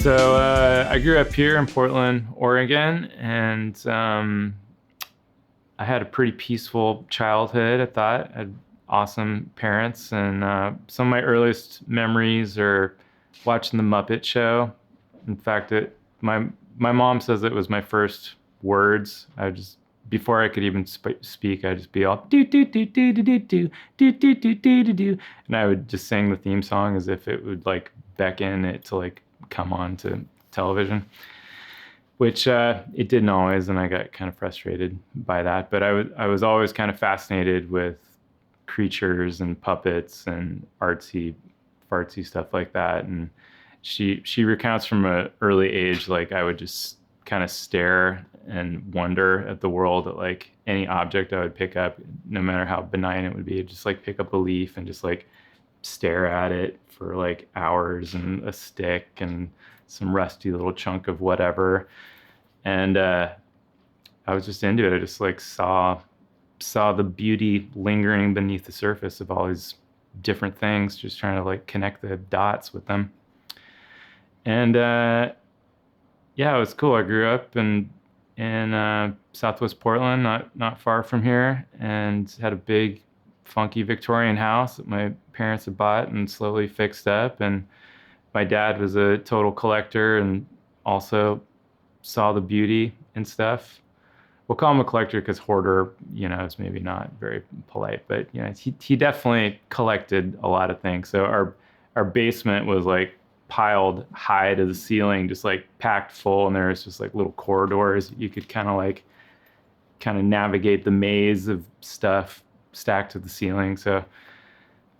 So I grew up here in Portland, Oregon, and I had a pretty peaceful childhood. I thought I had awesome parents, and some of my earliest memories are watching the Muppet Show. In fact, my mom says it was my first words. I just before I could even speak, I'd just be all do do do do do do do do do do do do do, and I would just sing the theme song as if it would like beckon it to like come on to television, which it didn't always, and I got kind of frustrated by that. But I was always kind of fascinated with creatures and puppets and artsy fartsy stuff like that. And she recounts from an early age, like I would just kind of stare and wonder at the world, at like any object I would pick up, no matter how benign it would be. I'd just like pick up a leaf and just like stare at it for like hours, and a stick and some rusty little chunk of whatever. And I was just into it. I just like saw the beauty lingering beneath the surface of all these different things, just trying to like connect the dots with them. And yeah, it was cool. I grew up in Southwest Portland, not far from here, and had a big, funky Victorian house that my parents had bought and slowly fixed up. And my dad was a total collector and also saw the beauty and stuff. We'll call him a collector because hoarder, is maybe not very polite, but he definitely collected a lot of things. So our basement was like piled high to the ceiling, just like packed full, and there was just like little corridors you could kind of navigate the maze of stuff stacked to the ceiling. So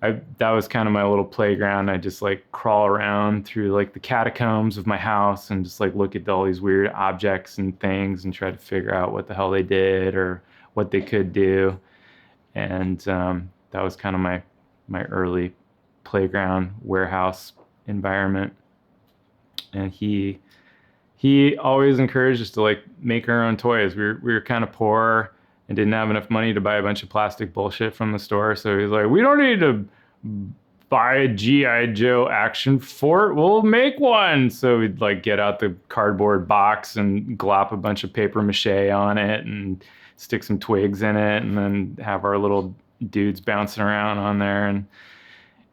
that was kind of my little playground. I just like crawl around through like the catacombs of my house and just like look at all these weird objects and things and try to figure out what the hell they did or what they could do. And that was kind of my early playground warehouse environment. And he always encouraged us to like make our own toys. We were kind of poor and didn't have enough money to buy a bunch of plastic bullshit from the store. So he's like, we don't need to buy a G.I. Joe action fort. We'll make one. So we'd like get out the cardboard box and glop a bunch of paper mache on it and stick some twigs in it, and then have our little dudes bouncing around on there.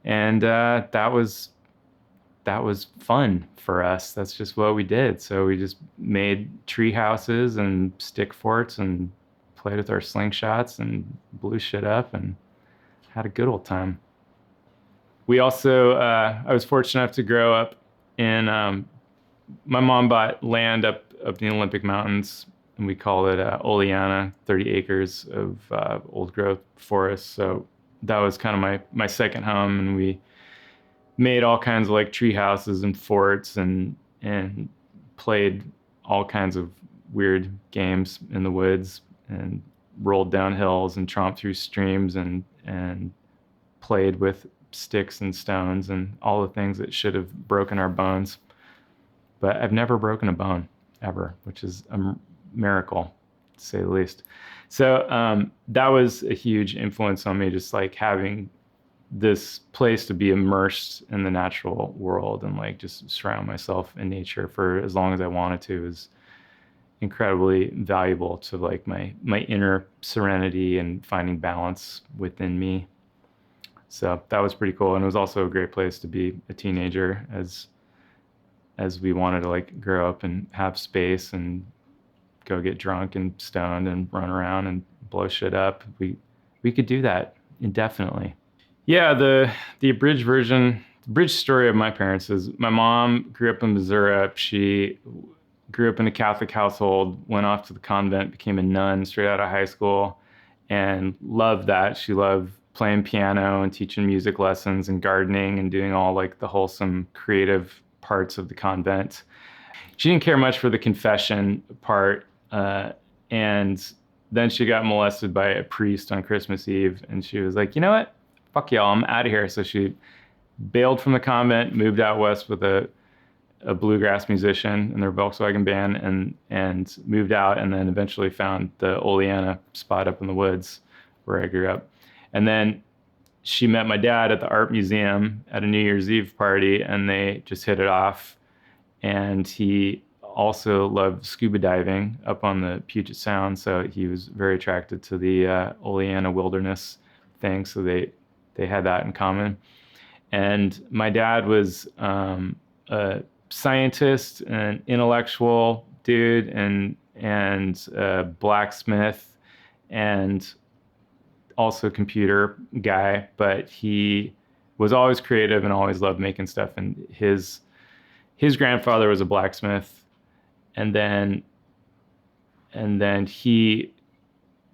And that was fun for us. That's just what we did. So we just made tree houses and stick forts and played with our slingshots and blew shit up and had a good old time. We also, I was fortunate enough to grow up in, my mom bought land up the Olympic Mountains, and we called it Oleana, 30 acres of old growth forest. So that was kind of my second home, and we made all kinds of like tree houses and forts and played all kinds of weird games in the woods and rolled down hills and tromped through streams and played with sticks and stones and all the things that should have broken our bones. But I've never broken a bone ever, which is a miracle, to say the least. So that was a huge influence on me, just like having this place to be immersed in the natural world and like just surround myself in nature for as long as I wanted to is incredibly valuable to like my inner serenity and finding balance within me. So that was pretty cool. And it was also a great place to be a teenager as we wanted to like grow up and have space and go get drunk and stoned and run around and blow shit up. We could do that indefinitely. Yeah, the abridged version, the bridge story of my parents is my mom grew up in Missouri. She grew up in a Catholic household, went off to the convent, became a nun straight out of high school, and loved that. She loved playing piano and teaching music lessons and gardening and doing all like the wholesome creative parts of the convent. She didn't care much for the confession part, and then she got molested by a priest on Christmas Eve, and she was like, you know what? Fuck y'all, I'm out of here. So she bailed from the convent, moved out west with a bluegrass musician in their Volkswagen van, and moved out, and then eventually found the Oleana spot up in the woods where I grew up. And then she met my dad at the art museum at a New Year's Eve party, and they just hit it off. and he also loved scuba diving up on the Puget Sound. So he was very attracted to the Oleana wilderness thing. So they had that in common. And my dad was a scientist, an intellectual dude, and a blacksmith, and also computer guy. But he was always creative and always loved making stuff. And his grandfather was a blacksmith, and then he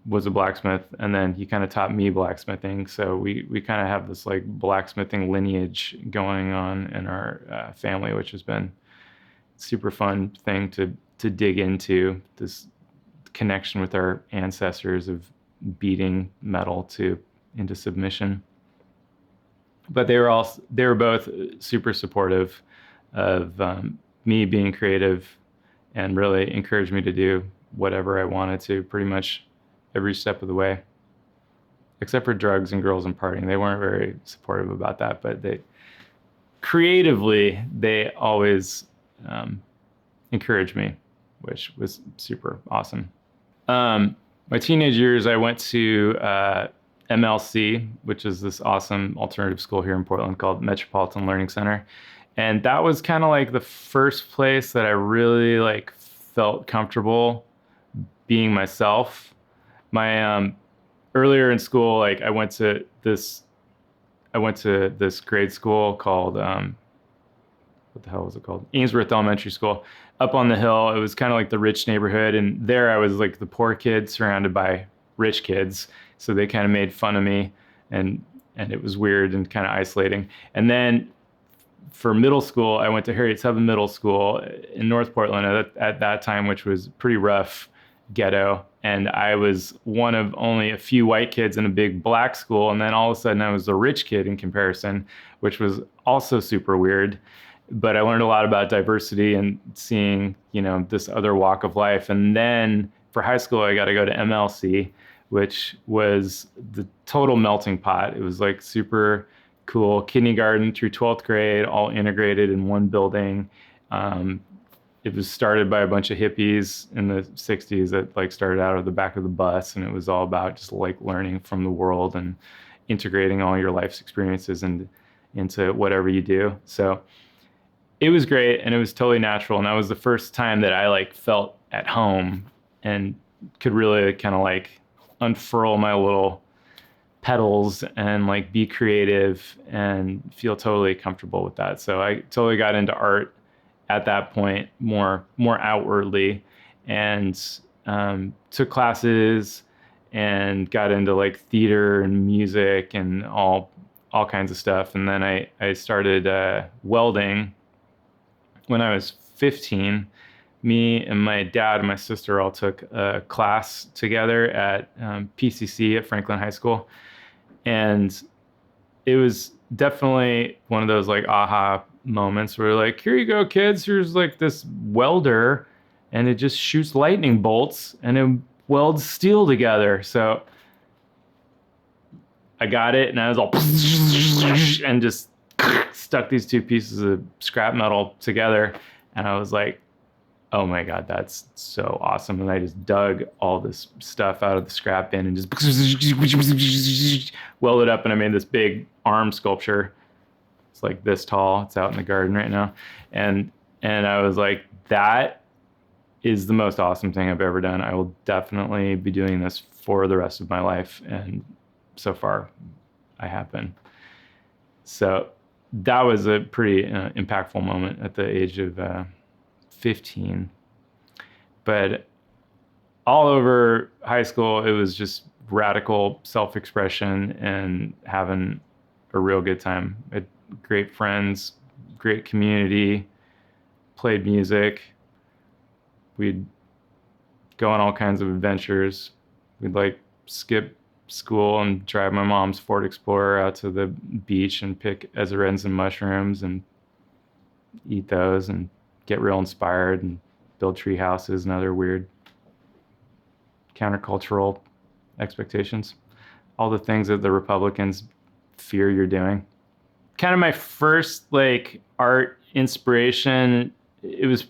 was a blacksmith, and then he kind of taught me blacksmithing. So we kind of have this like blacksmithing lineage going on in our family, which has been super fun thing to dig into, this connection with our ancestors of beating metal to into submission. But they were both super supportive of me being creative, and really encouraged me to do whatever I wanted to, pretty much every step of the way, except for drugs and girls and partying. They weren't very supportive about that, but they always encouraged me, which was super awesome. My teenage years, I went to MLC, which is this awesome alternative school here in Portland called Metropolitan Learning Center. And that was kind of like the first place that I really like felt comfortable being myself. My earlier in school, like I went to this grade school called what the hell was it called? Ainsworth Elementary School, up on the hill. It was kind of like the rich neighborhood, and there I was like the poor kid surrounded by rich kids. So they kind of made fun of me, and it was weird and kind of isolating. And then for middle school, I went to Harriet Tubman Middle School in North Portland at that time, which was pretty rough ghetto. And I was one of only a few white kids in a big black school. And then all of a sudden I was a rich kid in comparison, which was also super weird. But I learned a lot about diversity and seeing, this other walk of life. And then for high school, I got to go to MLC, which was the total melting pot. It was like super cool, kindergarten through 12th grade, all integrated in one building. It was started by a bunch of hippies in the 60s that like started out of the back of the bus, and it was all about just like learning from the world and integrating all your life's experiences into whatever you do. So it was great, and it was totally natural. And that was the first time that I like felt at home and could really kind of like unfurl my little petals and like be creative and feel totally comfortable with that. So I totally got into art at that point more outwardly, and took classes and got into like theater and music and all kinds of stuff. And then I started welding when I was 15. Me and my dad and my sister all took a class together at PCC at Franklin High School. And it was definitely one of those like aha moments where like, here you go, kids. Here's like this welder, and it just shoots lightning bolts and it welds steel together. So I got it, and I was all and just stuck these two pieces of scrap metal together. And I was like, oh my God, that's so awesome. And I just dug all this stuff out of the scrap bin and just welded up, and I made this big arm sculpture. It's like this tall. It's out in the garden right now. And I was like, that is the most awesome thing I've ever done. I will definitely be doing this for the rest of my life. And so far I have been. So that was a pretty impactful moment at the age of 15. But all over high school, it was just radical self-expression and having a real good time. I had great friends, great community, played music. We'd go on all kinds of adventures. We'd like skip school and drive my mom's Ford Explorer out to the beach and pick ezarens and mushrooms and eat those and get real inspired and build tree houses and other weird countercultural expectations. All the things that the Republicans fear you're doing. Kind of my first like art inspiration it was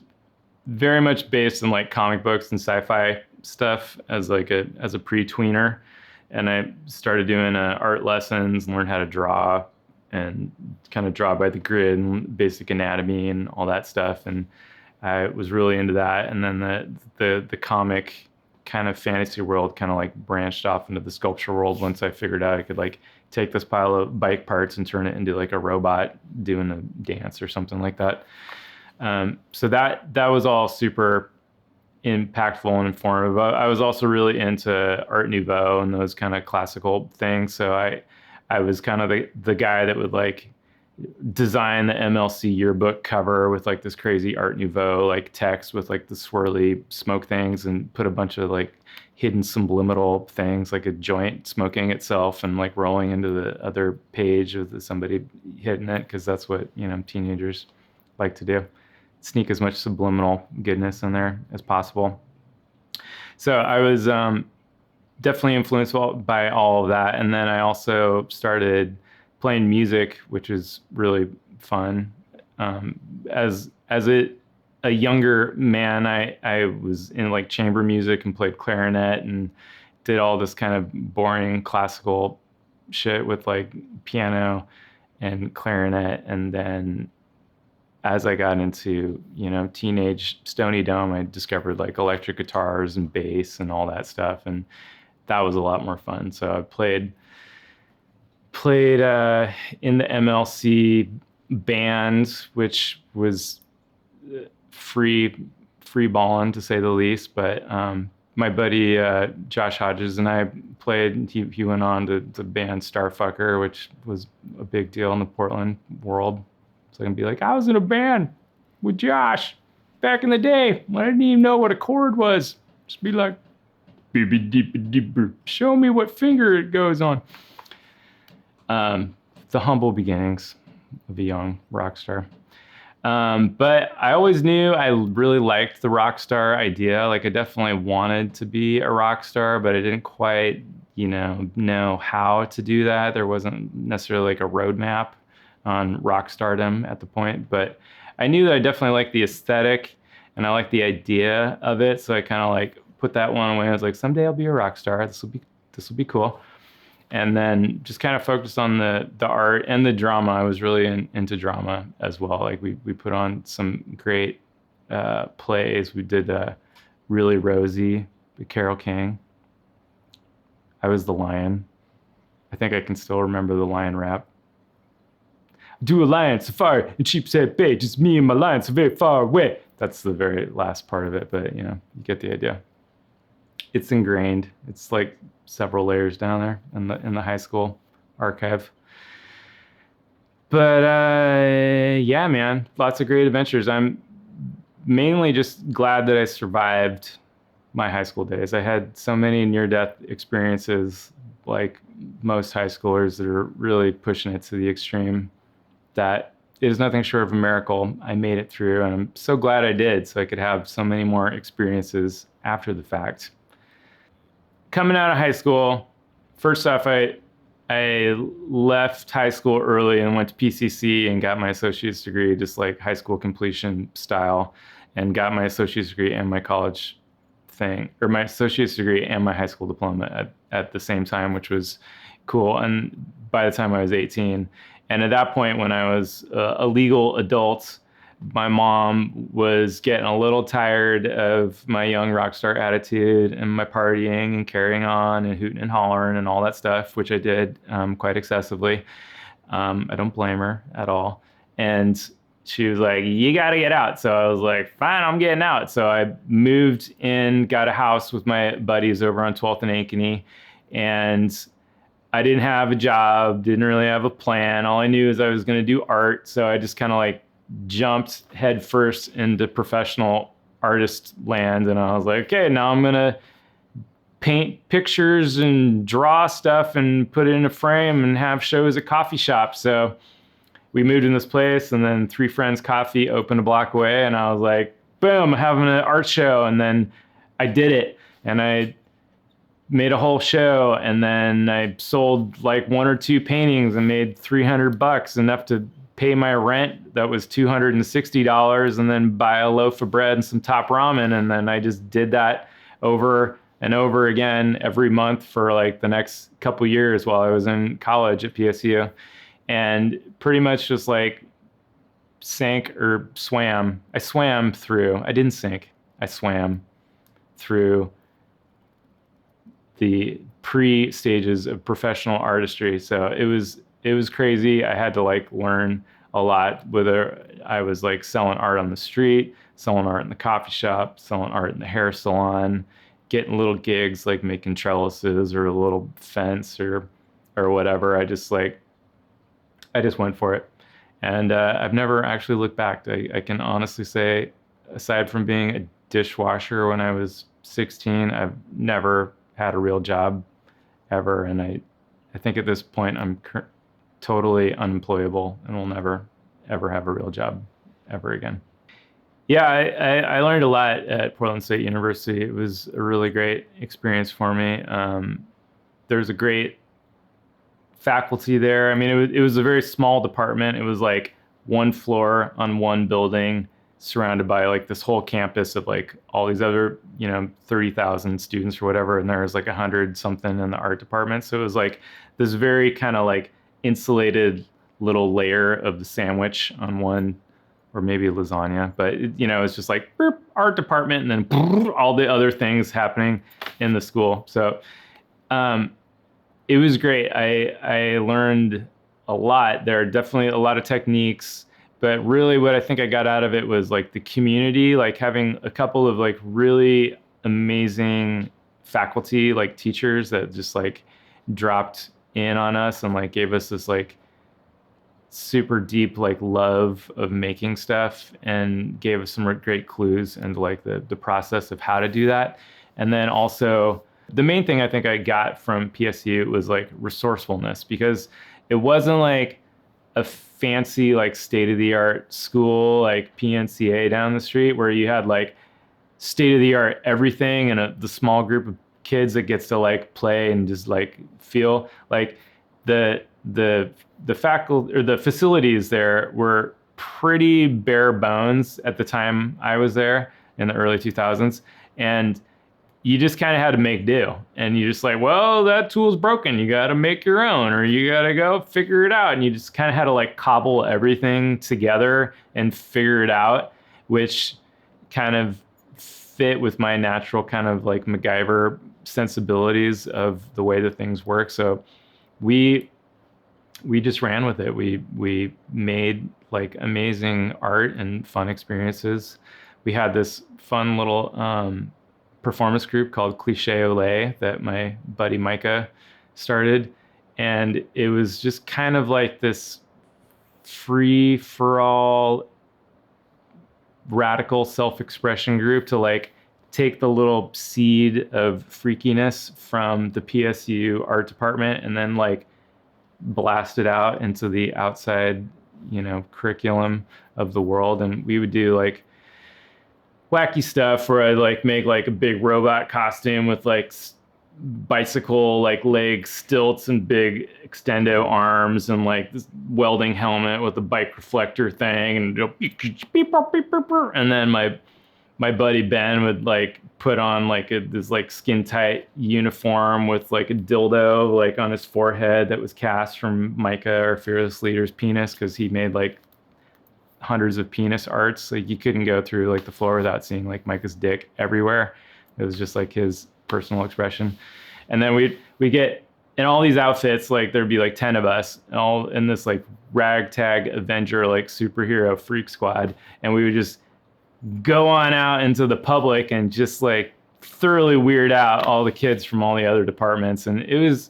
very much based in like comic books and sci-fi stuff as like as a pre-tweener. And I started doing art lessons and learned how to draw and kind of draw by the grid and basic anatomy and all that stuff. And I was really into that. And then the comic kind of fantasy world kind of like branched off into the sculptural world once I figured out I could like take this pile of bike parts and turn it into like a robot doing a dance or something like that. So that was all super impactful and informative. I was also really into Art Nouveau and those kind of classical things. So I was kind of the guy that would like design the MLC yearbook cover with like this crazy Art Nouveau like text with like the swirly smoke things and put a bunch of like hidden subliminal things like a joint smoking itself and like rolling into the other page with somebody hitting it, because that's what, you know, teenagers like to do. Sneak as much subliminal goodness in there as possible. So I was definitely influenced by all of that. And then I also started playing music, which is really fun. A younger man, I was in like chamber music and played clarinet and did all this kind of boring classical shit with like piano and clarinet. And then as I got into, you know, teenage Stony Dome, I discovered like electric guitars and bass and all that stuff. And that was a lot more fun. So I played in the MLC band, which was free balling to say the least. But my buddy Josh Hodges and I played. He went on to the band Starfucker, which was a big deal in the Portland world. So I can be like, I was in a band with Josh back in the day when I didn't even know what a chord was. Just be like, show me what finger it goes on. The humble beginnings of a young rock star. But I always knew I really liked the rock star idea. Like I definitely wanted to be a rock star, but I didn't quite, you know how to do that. There wasn't necessarily like a roadmap on rock stardom at the point, but I knew that I definitely liked the aesthetic and I liked the idea of it. So I kind of like put that one away. I was like, someday I'll be a rock star. This will be cool. And then just kind of focused on the art and the drama. I was really into drama as well. Like we put on some great plays. We did Really Rosie with Carole King. I was the lion. I think I can still remember the lion rap. Do a lion safari in Sheepshead Bay. Just me and my lion so very far away. That's the very last part of it, but you know, you get the idea. It's ingrained. It's like several layers down there in the high school archive. But yeah, man, lots of great adventures. I'm mainly just glad that I survived my high school days. I had so many near-death experiences, like most high schoolers that are really pushing it to the extreme, that it is nothing short of a miracle I made it through. And I'm so glad I did, so I could have so many more experiences after the fact. Coming out of high school, first off, I left high school early and went to PCC and got my associate's degree, just like high school completion style, and got my associate's degree and my college thing, or my associate's degree and my high school diploma at the same time, which was cool. And by the time I was 18, and at that point, when I was a legal adult, my mom was getting a little tired of my young rock star attitude and my partying and carrying on and hooting and hollering and all that stuff, which I did quite excessively. I don't blame her at all. And she was like, you got to get out. So I was like, fine, I'm getting out. So I moved in, got a house with my buddies over on 12th and Ankeny. And I didn't have a job, didn't really have a plan. All I knew is I was going to do art. So I just kind of like jumped headfirst into professional artist land. And I was like, okay, now I'm going to paint pictures and draw stuff and put it in a frame and have shows at coffee shops. So we moved in this place, and then Three Friends Coffee opened a block away. And I was like, boom, having an art show. And then I did it. And I made a whole show, and then I sold like one or two paintings and made $300, enough to pay my rent that was $260 and then buy a loaf of bread and some top ramen. And then I just did that over and over again every month for like the next couple years while I was in college at PSU. And pretty much just like sank or swam. I swam through, I didn't sink, I swam through the pre stages of professional artistry. So it was crazy. I had to like learn a lot, whether I was like selling art on the street, selling art in the coffee shop, selling art in the hair salon, getting little gigs like making trellises or a little fence or whatever. I just went for it. And I've never actually looked back. I can honestly say, aside from being a dishwasher when I was 16, I've never had a real job ever. And I think at this point I'm totally unemployable and will never, ever have a real job ever again. Yeah, I learned a lot at Portland State University. It was a really great experience for me. There's a great faculty there. I mean, it was a very small department. It was like one floor on one building surrounded by like this whole campus of like all these other, 30,000 students or whatever. And there was like 100 something in the art department. So it was like this very kind of like insulated little layer of the sandwich on one, or maybe lasagna, but it's just like burp, art department and then burp, all the other things happening in the school. So, it was great. I learned a lot. There are definitely a lot of techniques, but really what I think I got out of it was like the community, like having a couple of like really amazing faculty, like teachers that just like dropped in on us and like gave us this like super deep like love of making stuff and gave us some great clues into like the process of how to do that. And then also the main thing I think I got from PSU was like resourcefulness, because it wasn't like a fancy like state-of-the-art school like PNCA down the street where you had like state-of-the-art everything and the small group of kids that gets to like play and just like feel like the faculty or the facilities there were pretty bare bones at the time I was there in the early 2000s. And you just kind of had to make do. And you just like, well, that tool's broken. You got to make your own, or you got to go figure it out. And you just kind of had to like cobble everything together and figure it out, which kind of fit with my natural kind of like MacGyver sensibilities of the way that things work. So we just ran with it. We made like amazing art and fun experiences. We had this fun little performance group called Cliche Olay that my buddy Micah started. And it was just kind of like this free for all radical self-expression group to like take the little seed of freakiness from the PSU art department and then like blast it out into the outside, curriculum of the world. And we would do like wacky stuff where I'd like make like a big robot costume with like bicycle like leg stilts and big extendo arms and like this welding helmet with a bike reflector thing and and then my buddy Ben would like put on like this like skin tight uniform with like a dildo like on his forehead that was cast from Micah or Fearless Leader's penis, because he made like hundreds of penis arts. Like you couldn't go through like the floor without seeing like Micah's dick everywhere. It was just like his personal expression. And then we get in all these outfits, like there'd be like 10 of us all in this like ragtag Avenger like superhero freak squad, and we would just go on out into the public and just like thoroughly weird out all the kids from all the other departments. And it was,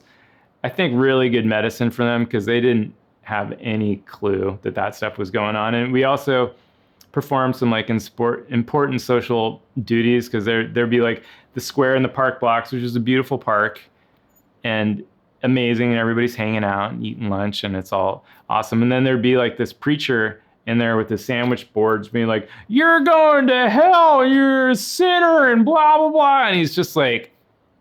I think, really good medicine for them because they didn't have any clue that stuff was going on. And we also performed some like important social duties, because there'd be like the square in the park blocks, which is a beautiful park and amazing, and everybody's hanging out and eating lunch and it's all awesome. And then there'd be like this preacher in there with the sandwich boards being like, "You're going to hell, you're a sinner," and blah, blah, blah. And he's just like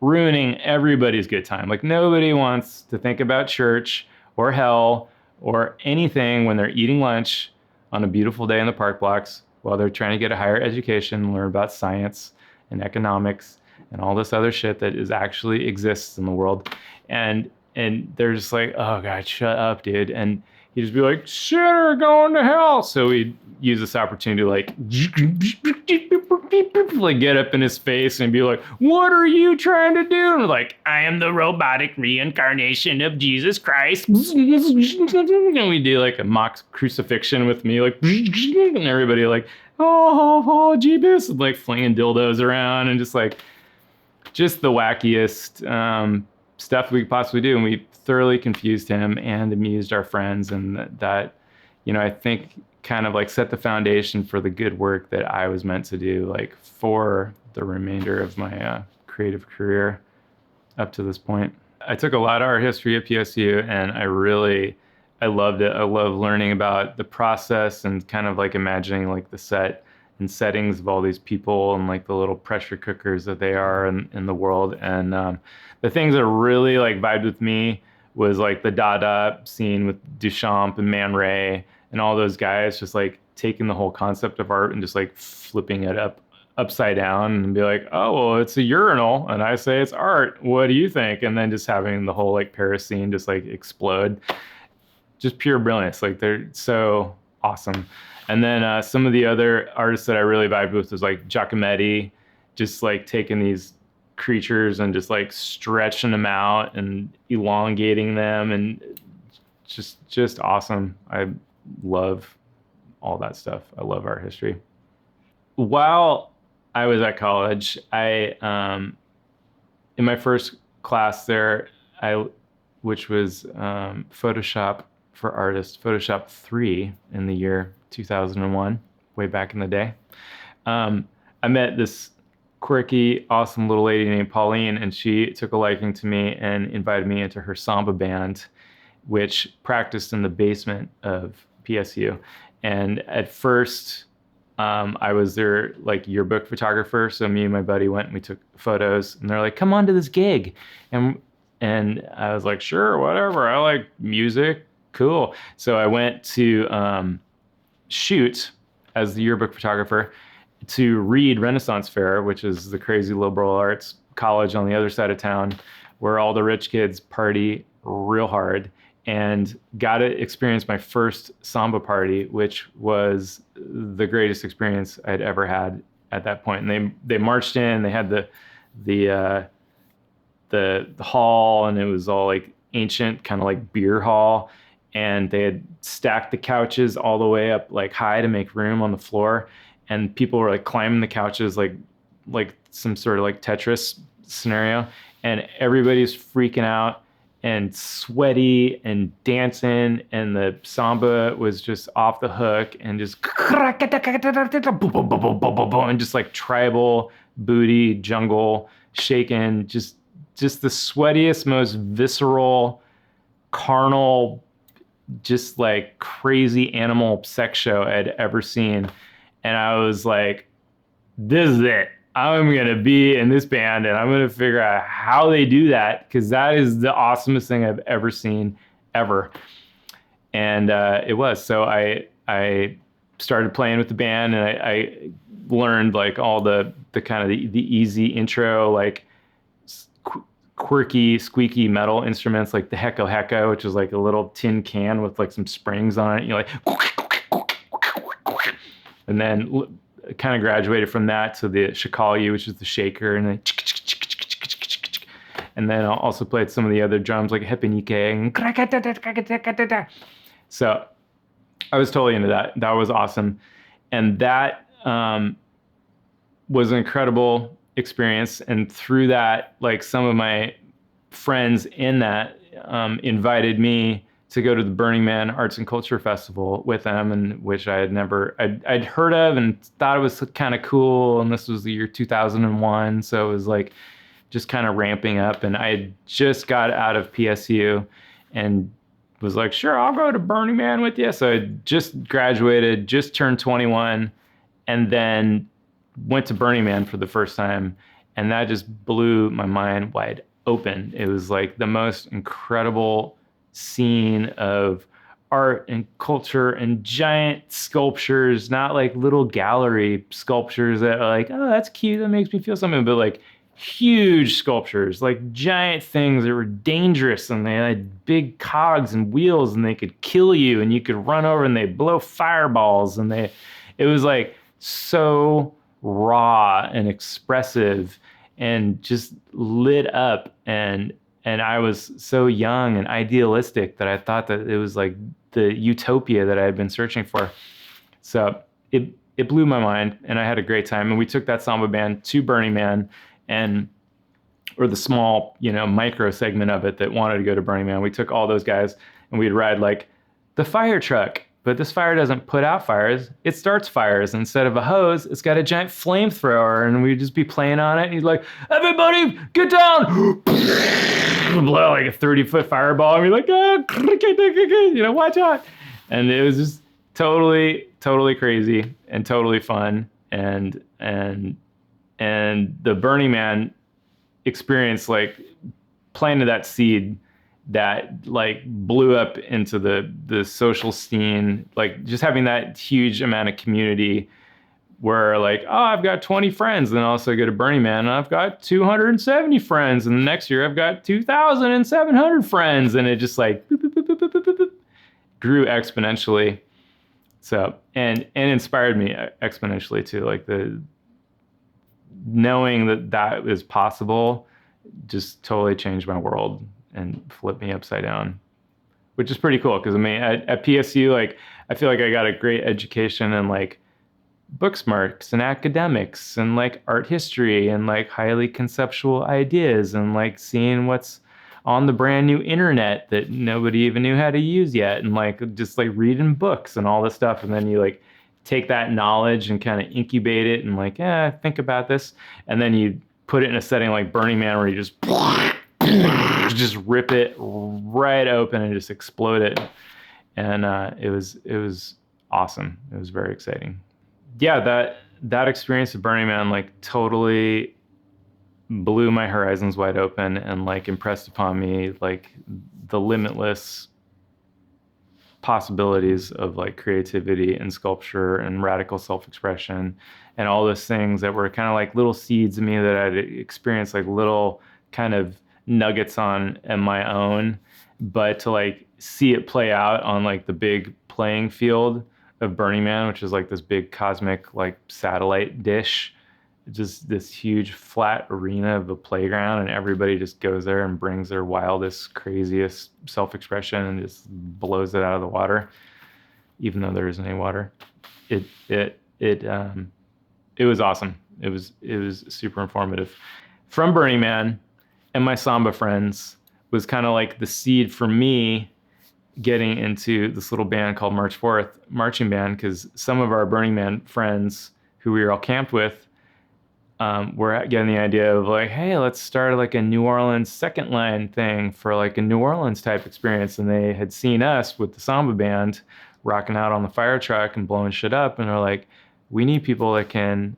ruining everybody's good time. Like nobody wants to think about church or hell or anything when they're eating lunch on a beautiful day in the park blocks while they're trying to get a higher education, learn about science and economics and all this other shit that is actually exists in the world. And they're just like, oh God, shut up, dude. And he'd just be like, sinner going to hell. So we'd use this opportunity to like get up in his face and be like, what are you trying to do? And like, I am the robotic reincarnation of Jesus Christ. And we do like a mock crucifixion with me, like, and everybody like, oh, Jeebus, and like flinging dildos around and just the wackiest stuff we could possibly do. And we thoroughly confused him and amused our friends. And that, I think kind of like set the foundation for the good work that I was meant to do, like for the remainder of my creative career up to this point. I took a lot of art history at PSU, and I loved it. I love learning about the process and kind of like imagining like the set and settings of all these people and like the little pressure cookers that they are in the world. And the things that really like vibed with me was like the Dada scene with Duchamp and Man Ray and all those guys, just like taking the whole concept of art and just like flipping it upside down and be like, oh, well, it's a urinal and I say it's art. What do you think? And then just having the whole like Paris scene just like explode. Just pure brilliance. Like they're so awesome. And then some of the other artists that I really vibed with was like Giacometti, just like taking these creatures and just like stretching them out and elongating them, and just awesome. I love all that stuff. I love art history. While I was at college, I in my first class there, which was Photoshop for Artists, Photoshop 3 in the year 2001, way back in the day. I met this quirky, awesome little lady named Pauline, and she took a liking to me and invited me into her samba band, which practiced in the basement of PSU. And at first, I was their like yearbook photographer. So me and my buddy went and we took photos, and they're like, come on to this gig. And I was like, sure, whatever. I like music. Cool. So I went to shoot as the yearbook photographer to Reed Renaissance Fair, which is the crazy liberal arts college on the other side of town, where all the rich kids party real hard, and got to experience my first samba party, which was the greatest experience I'd ever had at that point. And they marched in, they had the hall, and it was all like ancient, kind of like beer hall. And they had stacked the couches all the way up like high to make room on the floor. And people were like climbing the couches like some sort of like Tetris scenario. And everybody's freaking out and sweaty and dancing. And the samba was just off the hook and just and just like tribal booty jungle shaking. Just the sweatiest, most visceral, carnal, just like crazy animal sex show I'd ever seen. And I was like, this is it. I'm going to be in this band and I'm going to figure out how they do that, because that is the awesomest thing I've ever seen, ever. And it was. So I started playing with the band, and I learned like all the kind of the easy intro, like quirky, squeaky metal instruments, like the Hecko Hecko, which is like a little tin can with like some springs on it. You're like, and then kind of graduated from that to the Cawley, which is the shaker, and then I also played some of the other drums like Hepanike. So I was totally into that. That was awesome. And that was an incredible experience. And through that, like some of my friends in that invited me to go to the Burning Man Arts and Culture Festival with them, and which I had never, I'd heard of and thought it was kind of cool. And this was the year 2001. So it was like just kind of ramping up. And I had just got out of PSU and was like, sure, I'll go to Burning Man with you. So I just graduated, just turned 21, and then went to Burning Man for the first time. And that just blew my mind wide open. It was like the most incredible scene of art and culture and giant sculptures, not like little gallery sculptures that are like, oh, that's cute, that makes me feel something, but like huge sculptures, like giant things that were dangerous, and they had big cogs and wheels, and they could kill you, and you could run over and they blow fireballs, and it was like so raw and expressive and just lit up, and I was so young and idealistic that I thought that it was like the utopia that I had been searching for. So it blew my mind, and I had a great time. And we took that samba band to Burning Man, and or the small, micro segment of it that wanted to go to Burning Man. We took all those guys, and we'd ride like the fire truck. But this fire doesn't put out fires, it starts fires. Instead of a hose, it's got a giant flamethrower, and we'd just be playing on it, and he's like, everybody, get down! Blow like a 30-foot fireball, and we're like, watch out. And it was just totally, totally crazy and totally fun. And the Burning Man experience, like, planted that seed that like blew up into the social scene, like just having that huge amount of community where like, oh, I've got 20 friends, then also go to Burning Man and I've got 270 friends, and the next year I've got 2,700 friends, and it just like boop, boop, boop, boop, boop, boop, boop, grew exponentially. So and inspired me exponentially too, like the knowing that is possible just totally changed my world and flipped me upside down, which is pretty cool. Because I mean, at PSU, like I feel like I got a great education in like book smarts and academics and like art history and like highly conceptual ideas and like seeing what's on the brand new internet that nobody even knew how to use yet, and like just like reading books and all this stuff. And then you like take that knowledge and kind of incubate it and like, think about this, and then you put it in a setting like Burning Man where you just rip it right open and just explode it. And it was awesome. It was very exciting. Yeah, that experience of Burning Man like totally blew my horizons wide open and like impressed upon me like the limitless possibilities of like creativity and sculpture and radical self-expression and all those things that were kind of like little seeds of me that I'd experienced, like little kind of nuggets on my own, but to like see it play out on like the big playing field of Burning Man, which is like this big cosmic like satellite dish, just this huge flat arena of a playground, and everybody just goes there and brings their wildest, craziest self-expression and just blows it out of the water, even though there isn't any water. It was awesome. It was super informative. From Burning Man and my samba friends was kind of like the seed for me getting into this little band called March 4th Marching Band, because some of our Burning Man friends who we were all camped with were getting the idea of like, hey, let's start like a New Orleans second line thing for like a New Orleans type experience. And they had seen us with the samba band rocking out on the fire truck and blowing shit up, and they're like, we need people that can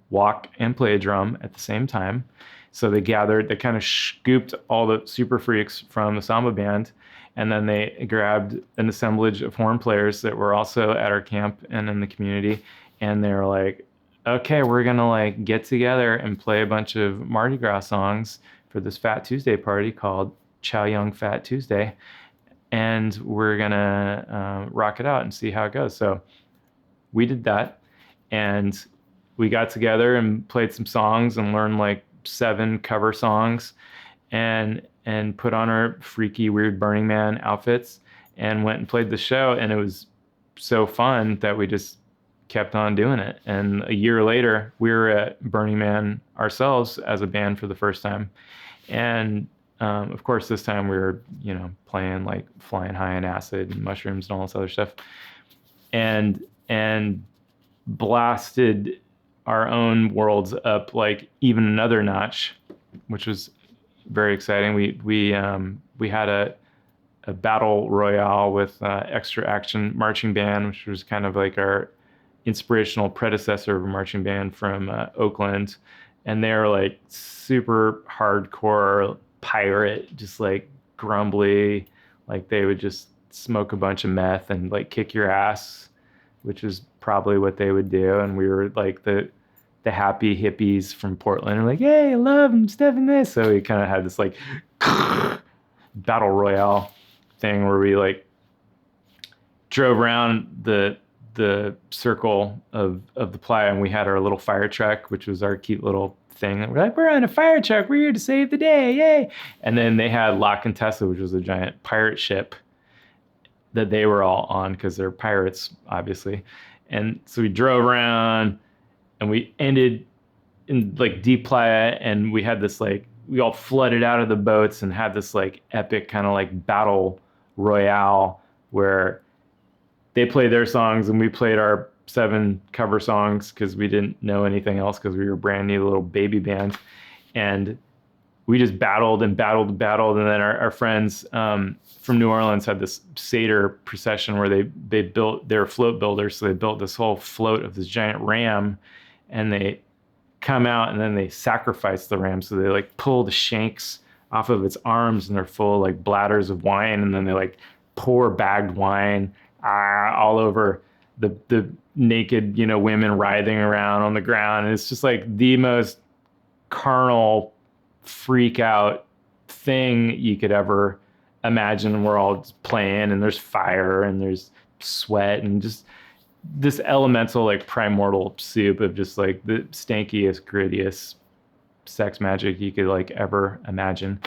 walk and play a drum at the same time. So they kind of scooped all the super freaks from the samba band, and then they grabbed an assemblage of horn players that were also at our camp and in the community, and they were like, okay, we're gonna like get together and play a bunch of Mardi Gras songs for this Fat Tuesday party called Chow Young Fat Tuesday, and we're gonna rock it out and see how it goes. So we did that, and we got together and played some songs and learned like 7 cover songs, and put on our freaky weird Burning Man outfits and went and played the show. And it was so fun that we just kept on doing it. And a year later, we were at Burning Man ourselves as a band for the first time. And of course, this time we were, playing like Flying High on Acid and Mushrooms and all this other stuff, and blasted our own worlds up like even another notch, which was very exciting. We had a battle royale with Extra Action Marching Band, which was kind of like our inspirational predecessor of a marching band from Oakland, and they're like super hardcore pirate, just like grumbly, like they would just smoke a bunch of meth and like kick your ass, which is probably what they would do. And we were like the happy hippies from Portland and like, hey, I love and stuff and this. So we kind of had this like battle royale thing where we like drove around the circle of the playa, and we had our little fire truck, which was our cute little thing. And we're like, we're on a fire truck. We're here to save the day. Yay. And then they had La Contessa, which was a giant pirate ship that they were all on because they're pirates, obviously. And so we drove around and we ended in like deep playa, and we had this like, we all flooded out of the boats and had this like epic kind of like battle royale where they played their songs and we played our 7 cover songs because we didn't know anything else because we were a brand new little baby band. And we just battled and battled and battled. And then our friends from New Orleans had this Seder procession where they built, their float builders. So they built this whole float of this giant ram, and they come out and then they sacrifice the ram. So they like pull the shanks off of its arms, and they're full of like bladders of wine. And then they like pour bagged wine all over the naked, women writhing around on the ground. And it's just like the most carnal freak out thing you could ever imagine. We're all just playing, and there's fire and there's sweat and just this elemental like primordial soup of just like the stankiest, grittiest sex magic you could like ever imagine.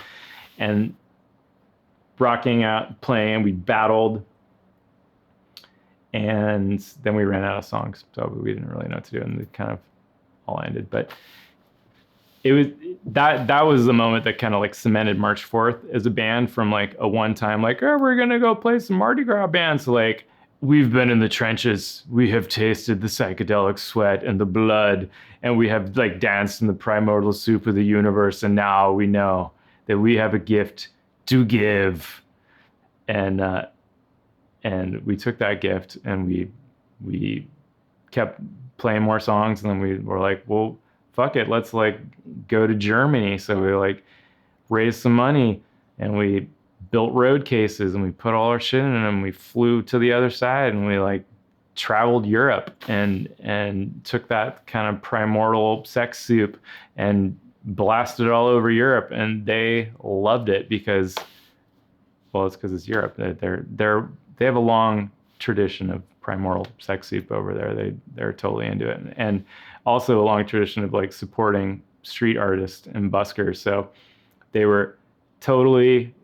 And rocking out, playing, we battled, and then we ran out of songs, so we didn't really know what to do, and it kind of all ended. But it was that was the moment that kind of like cemented March 4th as a band from like a one time like, oh, we're gonna go play some Mardi Gras bands. So like, we've been in the trenches, we have tasted the psychedelic sweat and the blood, and we have like danced in the primordial soup of the universe, and now we know that we have a gift to give. And we took that gift and we kept playing more songs, and then we were like, well, fuck it, let's like go to Germany. So we like raised some money and we built road cases and we put all our shit in them. We flew to the other side and we like traveled Europe and took that kind of primordial sex soup and blasted it all over Europe. And they loved it because, well, it's because it's Europe. They have a long tradition of primordial sex soup over there. They're totally into it. And also a long tradition of like supporting street artists and buskers. So they were totally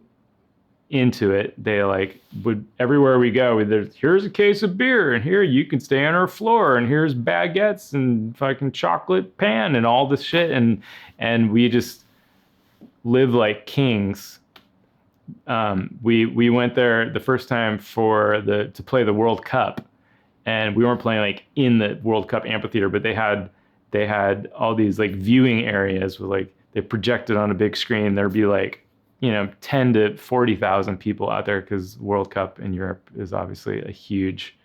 into it. They like would, everywhere we go, here's a case of beer, and here you can stay on our floor, and here's baguettes and fucking chocolate pan and all this shit. And we just live like kings. We went there the first time to play the World Cup, and we weren't playing like in the World Cup amphitheater, but they had all these like viewing areas with like, they projected on a big screen. There'd be like, 10 to 40,000 people out there because World Cup in Europe is obviously a huge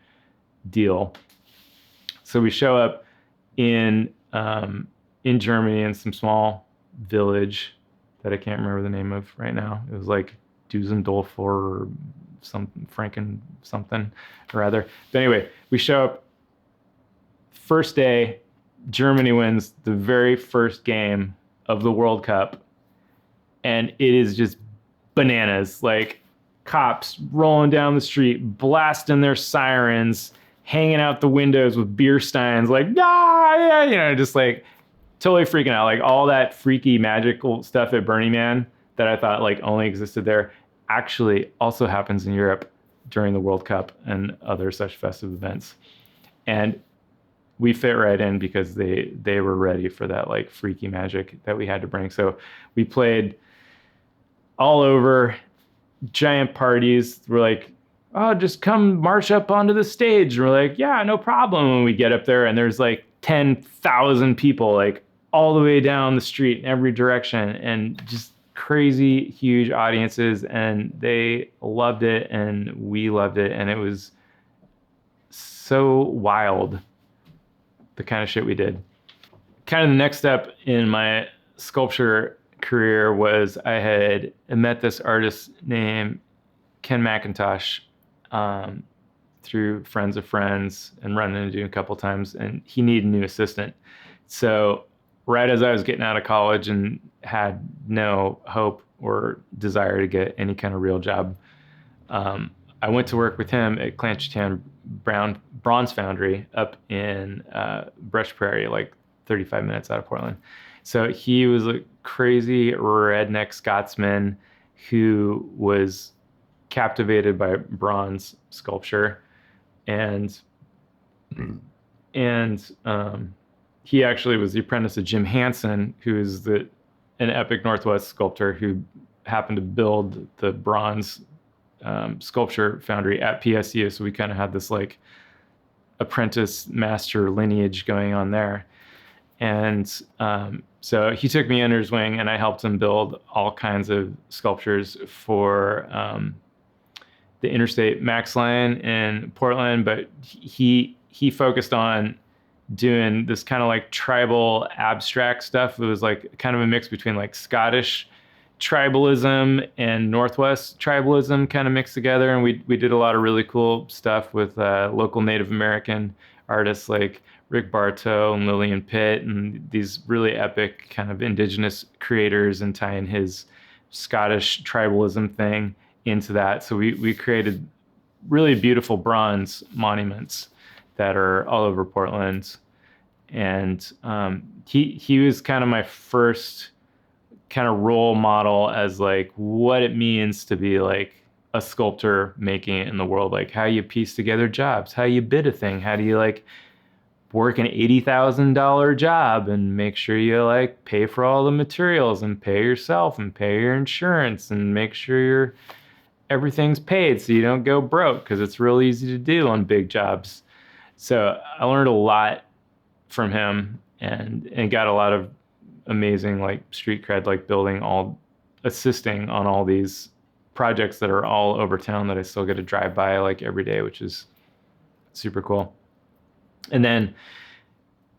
deal. So we show up in Germany in some small village that I can't remember the name of right now. It was like Dusseldorf or something, Franken something or other. But anyway, we show up, first day, Germany wins the very first game of the World Cup. And it is just bananas, like cops rolling down the street, blasting their sirens, hanging out the windows with beer steins, like, yeah, just like totally freaking out. Like all that freaky magical stuff at Burning Man that I thought like only existed there actually also happens in Europe during the World Cup and other such festive events. And we fit right in because they were ready for that like freaky magic that we had to bring. So we played all over, giant parties. We're like, oh, just come march up onto the stage. And we're like, yeah, no problem. And we get up there and there's like 10,000 people like all the way down the street in every direction, and just crazy huge audiences, and they loved it and we loved it, and it was so wild, the kind of shit we did. Kind of the next step in my sculpture career was I had met this artist named Ken McIntosh, through friends of friends and running into him a couple times, and he needed a new assistant. So right as I was getting out of college and had no hope or desire to get any kind of real job, I went to work with him at Clanchetown Bronze Foundry up in Brush Prairie, like 35 minutes out of Portland. So he was a crazy redneck Scotsman who was captivated by bronze sculpture, and he actually was the apprentice of Jim Hansen, who is an epic Northwest sculptor who happened to build the bronze sculpture foundry at PSU. So we kind of had this like apprentice master lineage going on there. And so he took me under his wing, and I helped him build all kinds of sculptures for the Interstate Max line in Portland. But he focused on doing this kind of like tribal abstract stuff. It was like kind of a mix between like Scottish tribalism and Northwest tribalism kind of mixed together. And we did a lot of really cool stuff with local Native American artists like Rick Bartow and Lillian Pitt, and these really epic kind of indigenous creators, and tying his Scottish tribalism thing into that. So we created really beautiful bronze monuments that are all over Portland. And he was kind of my first kind of role model as like what it means to be like a sculptor making it in the world, like how you piece together jobs, how you bid a thing, how do you like work an $80,000 job and make sure you like pay for all the materials and pay yourself and pay your insurance and make sure everything's paid so you don't go broke, because it's real easy to do on big jobs. So I learned a lot from him, and got a lot of amazing like street cred, like assisting on all these projects that are all over town that I still get to drive by like every day, which is super cool. And then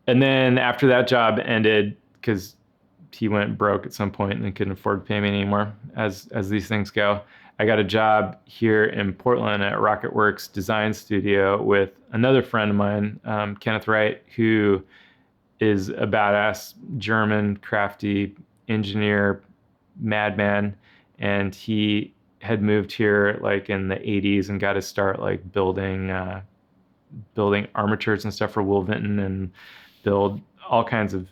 after that job ended, because he went broke at some point and couldn't afford to pay me anymore, as these things go, I got a job here in Portland at Rocketworks Design Studio with another friend of mine, Kenneth Wright, who is a badass German crafty engineer, madman. And he had moved here like in the 80s and got to start like building armatures and stuff for Will Vinton, and build all kinds of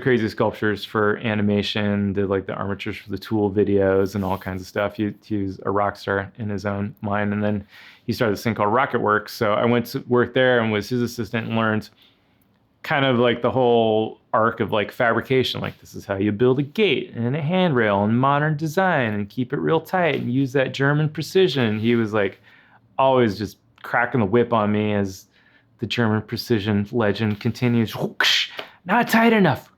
crazy sculptures for animation, did like the armatures for the Tool videos and all kinds of stuff. He was a rock star in his own mind. And then he started this thing called Rocketworks. So I went to work there and was his assistant and learned kind of like the whole arc of like fabrication. Like, this is how you build a gate and a handrail and modern design and keep it real tight and use that German precision. He was like always just cracking the whip on me as the German precision legend continues. Not tight enough.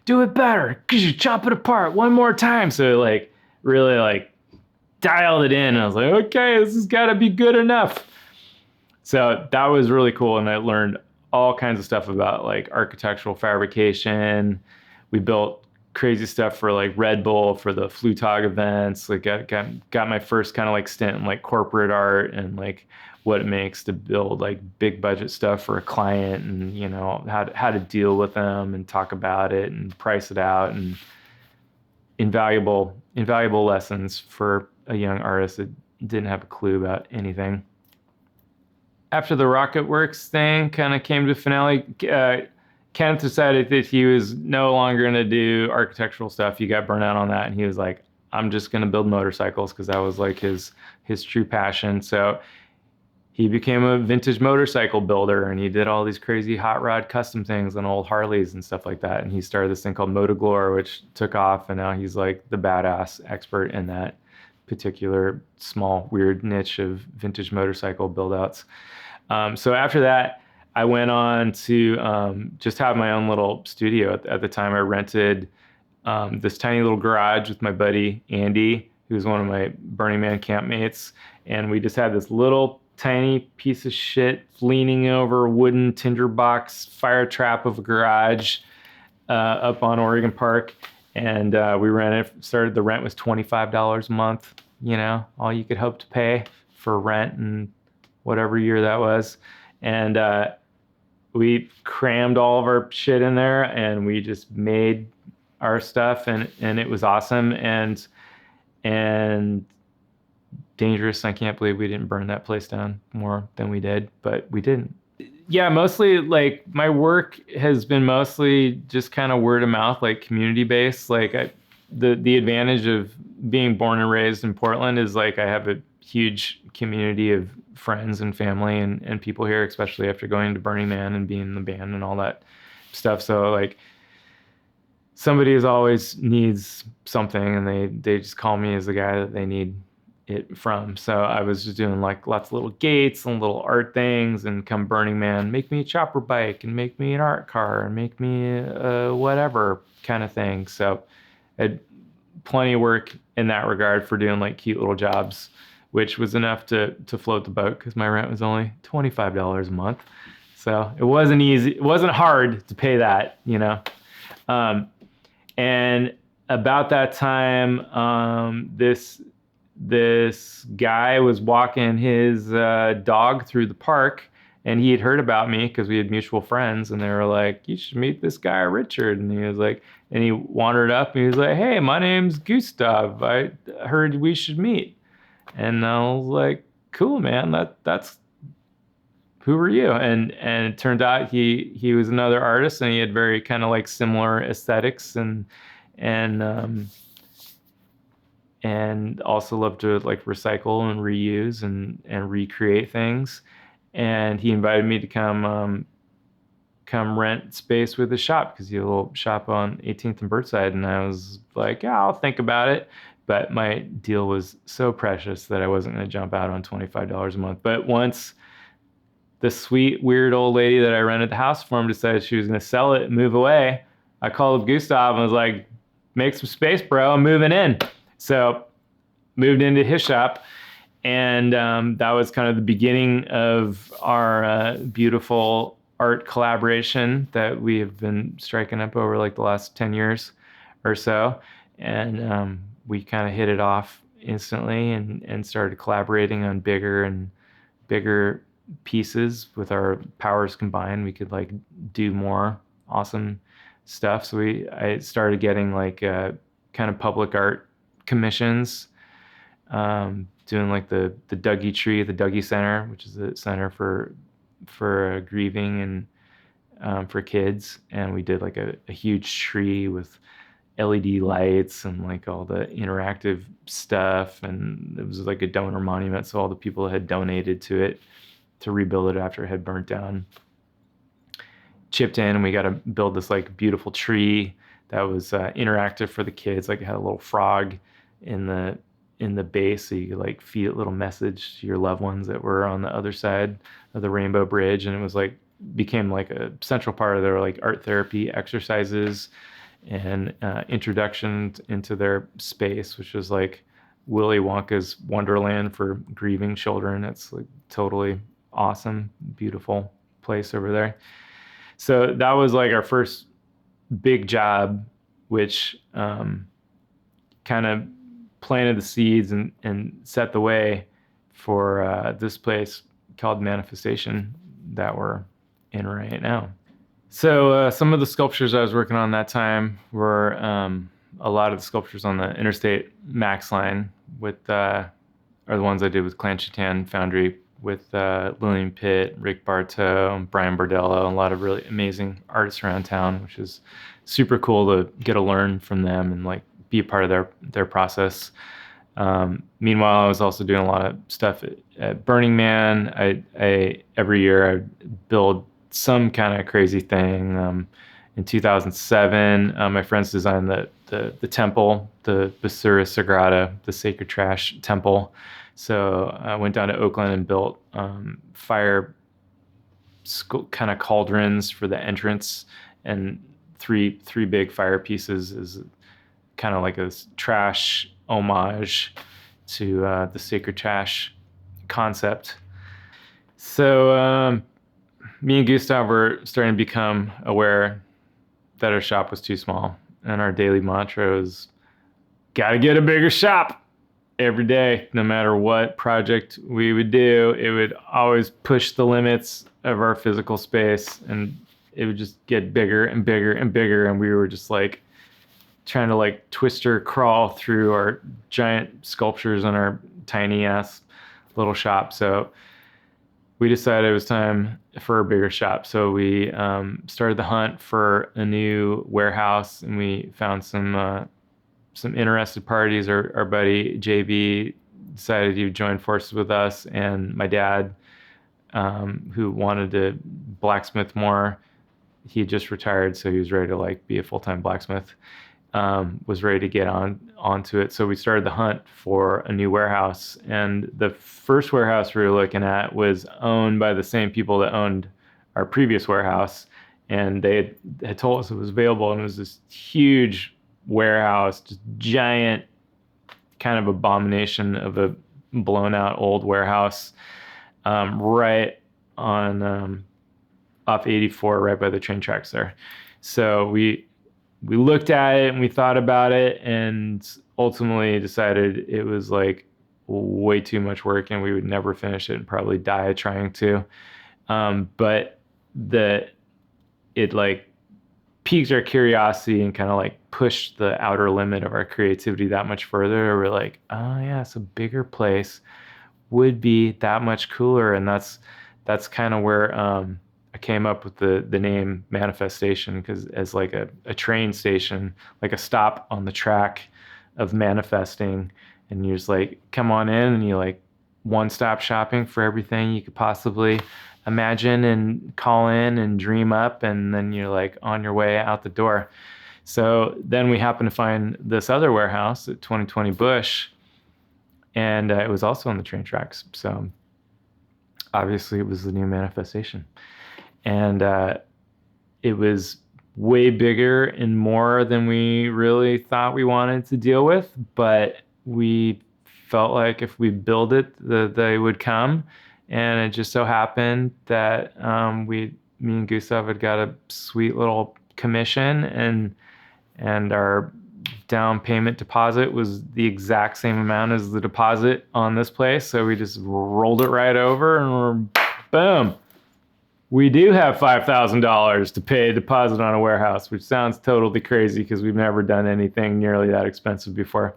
Do it better. Chop it apart one more time. So like really like dialed it in. And I was like, okay, this has got to be good enough. So that was really cool. And I learned all kinds of stuff about like architectural fabrication. We built crazy stuff for like Red Bull for the Flutog events. Like got my first kind of like stint in like corporate art and like what it makes to build like big budget stuff for a client, and you know how to deal with them and talk about it and price it out, and invaluable lessons for a young artist that didn't have a clue about anything. After the Rocketworks thing kind of came to finale, Kenneth decided that he was no longer going to do architectural stuff. He got burnt out on that, and he was like, I'm just going to build motorcycles, because that was like his true passion. So he became a vintage motorcycle builder, and he did all these crazy hot rod custom things on old Harleys and stuff like that. And he started this thing called Motoglore, which took off, and now he's like the badass expert in that particular small, weird niche of vintage motorcycle build-outs. So after that, I went on to just have my own little studio. At the time, I rented this tiny little garage with my buddy Andy, who was one of my Burning Man campmates. And we just had this little tiny piece of shit leaning over wooden tinderbox fire trap of a garage up on Oregon Park. And we rented, the rent was $25 a month. all you could hope to pay for rent and whatever year that was. And we crammed all of our shit in there and we just made our stuff, and it was awesome and dangerous. I can't believe we didn't burn that place down more than we did, but we didn't. Yeah, mostly like my work has been mostly just kind of word of mouth, like community based. The advantage of being born and raised in Portland is like I have a huge community of friends and family and people here, especially after going to Burning Man and being in the band and all that stuff. So like somebody is always needs something and they just call me as the guy that they need it from. So I was just doing like lots of little gates and little art things, and come Burning Man, make me a chopper bike and make me an art car and make me whatever kind of thing. So I had plenty of work in that regard for doing like cute little jobs, which was enough to float the boat because my rent was only $25 a month. So it wasn't easy. It wasn't hard to pay that. And about that time, this guy was walking his dog through the park, and he had heard about me because we had mutual friends, and they were like, "You should meet this guy, Richard." And he was like, and he wandered up and he was like, "Hey, my name's Gustav. I heard we should meet." And I was like, "Cool, man. That's who are you?" And it turned out he was another artist, and he had very kind of like similar aesthetics and and also loved to like recycle and reuse and recreate things. And he invited me to come rent space with his shop because he had a little shop on 18th and Birdside. And I was like, yeah, I'll think about it. But my deal was so precious that I wasn't going to jump out on $25 a month. But once the sweet, weird old lady that I rented the house for him decided she was going to sell it and move away, I called Gustav and was like, make some space, bro. I'm moving in. So moved into his shop. And that was kind of the beginning of our beautiful art collaboration that we have been striking up over like the last 10 years or so. And we kind of hit it off instantly and started collaborating on bigger pieces. With our powers combined, we could like do more awesome stuff. So I started getting like kind of public art commissions, doing like the Dougie tree, the Dougie Center, which is a center for grieving and for kids. And we did like a huge tree with LED lights and like all the interactive stuff. And it was like a donor monument. So all the people that had donated to it to rebuild it after it had burnt down chipped in, and we got to build this like beautiful tree that was interactive for the kids. Like it had a little frog in the base, so you could like feed a little message to your loved ones that were on the other side of the Rainbow Bridge. And it was like became like a central part of their like art therapy exercises and introduction into their space, which was like Willy Wonka's Wonderland for grieving children. It's like totally awesome, beautiful place over there. So that was like our first big job, which kind of planted the seeds and set the way for this place called Manifestation that we're in right now. So some of the sculptures I was working on that time were a lot of the sculptures on the Interstate Max line are the ones I did with Clan Chitan Foundry with Lillian Pitt, Rick Bartow, Brian Bordello, and a lot of really amazing artists around town, which is super cool to get to learn from them and like be a part of their process. Meanwhile, I was also doing a lot of stuff at Burning Man. I every year I build some kind of crazy thing. In 2007, my friends designed the temple, the Basura Sagrada, the Sacred Trash Temple. So I went down to Oakland and built fire kind of cauldrons for the entrance, and three big fire pieces is kind of like a trash homage to the Sacred Trash concept. So me and Gustav were starting to become aware that our shop was too small, and our daily mantra was, "Gotta get a bigger shop." every day, no matter what project we would do, it would always push the limits of our physical space, and it would just get bigger and bigger and bigger. And we were just like trying to like twister crawl through our giant sculptures in our tiny ass little shop. So we decided it was time for a bigger shop. So we started the hunt for a new warehouse, and we found some interested parties. Our buddy JB decided he would join forces with us, and my dad, who wanted to blacksmith more, he had just retired, so he was ready to like be a full-time blacksmith. Was ready to get onto it. So we started the hunt for a new warehouse, and the first warehouse we were looking at was owned by the same people that owned our previous warehouse, and they had told us it was available, and it was this huge warehouse, just giant, kind of abomination of a blown out old warehouse, right on off 84, right by the train tracks there. So we looked at it and we thought about it, and ultimately decided it was like way too much work and we would never finish it and probably die trying to. But it like piqued our curiosity and kind of like pushed the outer limit of our creativity that much further. We're like, oh yeah, it's a bigger place would be that much cooler. And that's kind of where I came up with the name Manifestation, because as like a train station, like a stop on the track of manifesting, and you're just like, come on in, and you like one-stop shopping for everything you could possibly imagine and call in and dream up, and then you're like on your way out the door. So then we happened to find this other warehouse at 2020 Bush, and it was also on the train tracks. So obviously it was the new Manifestation. And it was way bigger and more than we really thought we wanted to deal with, but we felt like if we build it, they would come. And it just so happened that me and Gustav had got a sweet little commission, and our down payment deposit was the exact same amount as the deposit on this place. So we just rolled it right over, and we're boom. We do have $5,000 to pay a deposit on a warehouse, which sounds totally crazy because we've never done anything nearly that expensive before.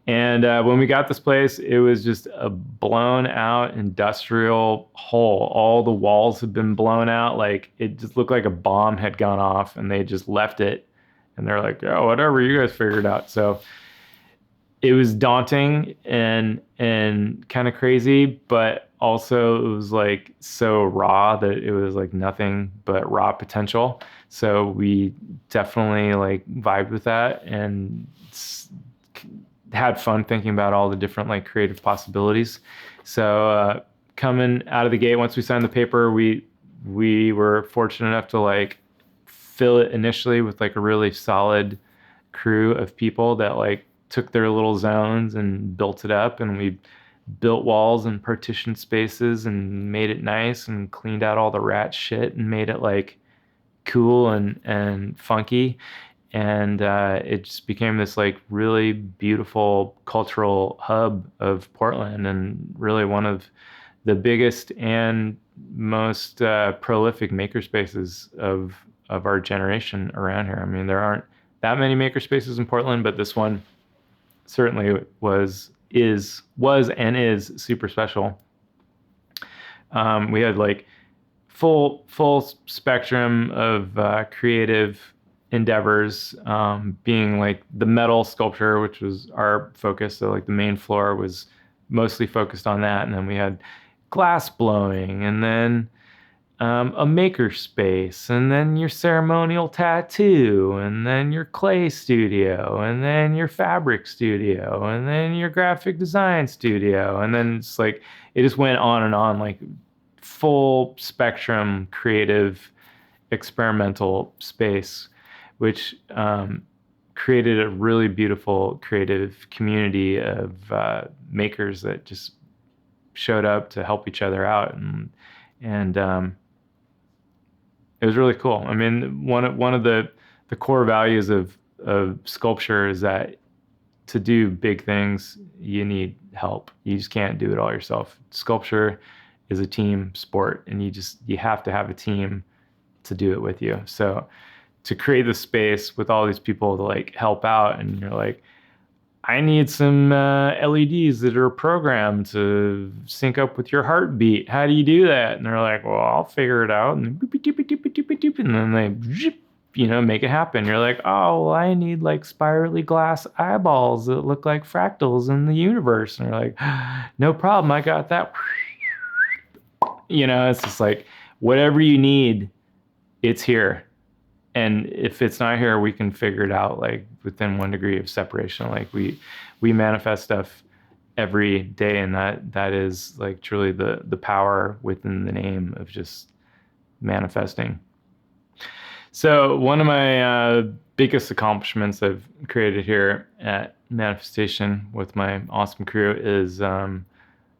And when we got this place, it was just a blown out industrial hole. All the walls had been blown out. Like it just looked like a bomb had gone off, and they just left it. And they're like, oh, whatever, you guys figured it out. So it was daunting and kind of crazy, but also it was like so raw that it was like nothing but raw potential. So we definitely like vibed with that and had fun thinking about all the different like creative possibilities. So coming out of the gate, once we signed the paper, we were fortunate enough to like fill it initially with like a really solid crew of people that like took their little zones and built it up, and we built walls and partitioned spaces and made it nice and cleaned out all the rat shit and made it like cool and funky. And it just became this like really beautiful cultural hub of Portland, and really one of the biggest and most prolific makerspaces of our generation around here. I mean, there aren't that many makerspaces in Portland, but this one certainly was and is super special. We had like full spectrum of creative endeavors, being like the metal sculpture, which was our focus. So like the main floor was mostly focused on that, and then we had glass blowing, and then a maker space, and then your ceremonial tattoo, and then your clay studio, and then your fabric studio, and then your graphic design studio. And then it's like, it just went on and on, like full spectrum creative experimental space, which created a really beautiful creative community of makers that just showed up to help each other out. And it was really cool. I mean, one of the core values of sculpture is that to do big things, you need help. You just can't do it all yourself. Sculpture is a team sport, and you have to have a team to do it with you. So to create the space with all these people to like help out, and you're like, I need some LEDs that are programmed to sync up with your heartbeat. How do you do that? And they're like, well, I'll figure it out. And boop, doop, doop, doop, doop, doop, and then they, zip, make it happen. You're like, oh, well, I need like spirally glass eyeballs that look like fractals in the universe. And they're like, no problem, I got that. It's just like, whatever you need, it's here. And if it's not here, we can figure it out like within 1 degree of separation. Like we manifest stuff every day, and that is like truly the power within the name of just manifesting. So one of my biggest accomplishments I've created here at Manifestation with my awesome crew is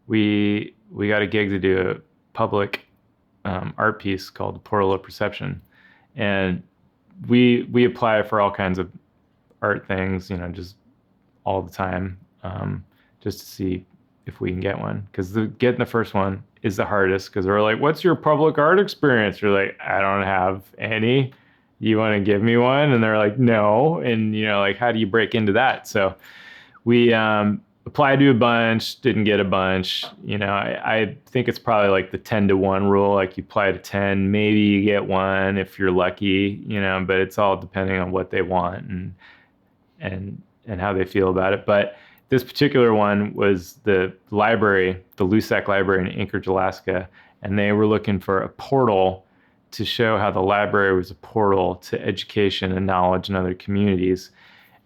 we got a gig to do a public art piece called Portal of Perception, and we apply for all kinds of art things, just all the time, just to see if we can get one. Because getting the first one is the hardest, because they're like, what's your public art experience? You're like, I don't have any. You want to give me one? And they're like, no. And, like, how do you break into that? So we applied to a bunch, didn't get a bunch. I think it's probably like the 10-to-1 rule. Like you apply to 10, maybe you get one if you're lucky, but it's all depending on what they want and how they feel about it. But this particular one was the library, the Lusac Library in Anchorage, Alaska, and they were looking for a portal to show how the library was a portal to education and knowledge in other communities.